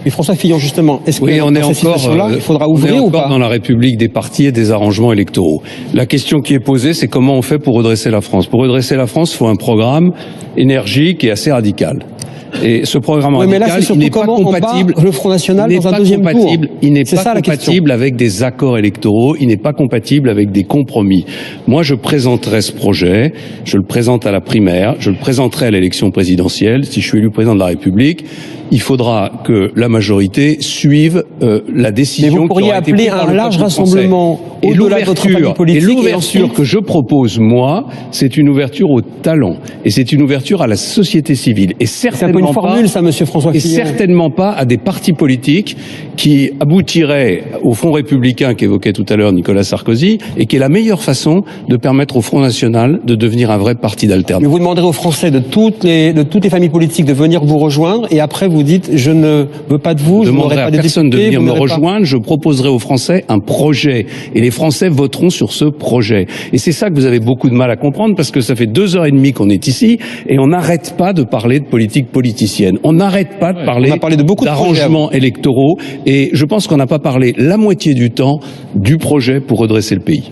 Et François Fillon, justement, est-ce que on est dans cette situation-là, il faudra ouvrir ou pas? dans la République des partis et des arrangements électoraux. La question qui est posée, c'est comment on fait pour redresser la France. Pour redresser la France, il faut un programme énergique et assez radical. Et ce programme radical, il n'est pas compatible. Le Front National dans un deuxième tour. Il n'est pas compatible avec des accords électoraux. Il n'est pas compatible avec des compromis. Moi, je présenterai ce projet. Je le présente à la primaire. Je le présenterai à l'élection présidentielle. Si je suis élu président de la République, il faudra que la majorité suive la décision. Mais vous pourriez appeler un large rassemblement au-delà de votre famille politique. Et l'ouverture que je propose, moi, c'est une ouverture au talent. Et c'est une ouverture à la société civile. Et certainement une formule, ça, monsieur François Fillon. Et certainement pas à des partis politiques qui aboutiraient au Front républicain qu'évoquait tout à l'heure Nicolas Sarkozy et qui est la meilleure façon de permettre au Front National de devenir un vrai parti d'alternance. Mais vous demanderez aux Français de toutes les familles politiques de venir vous rejoindre et après vous dites je ne veux pas de vous, je n'aurai pas à de personne députés, de venir me rejoindre, je proposerai aux Français un projet et les Français voteront sur ce projet. Et c'est ça que vous avez beaucoup de mal à comprendre parce que ça fait 2h30 qu'on est ici et on n'arrête pas de parler de politique politicienne. On n'arrête pas de parler d'arrangements électoraux et je pense qu'on n'a pas parlé la moitié du temps du projet pour redresser le pays.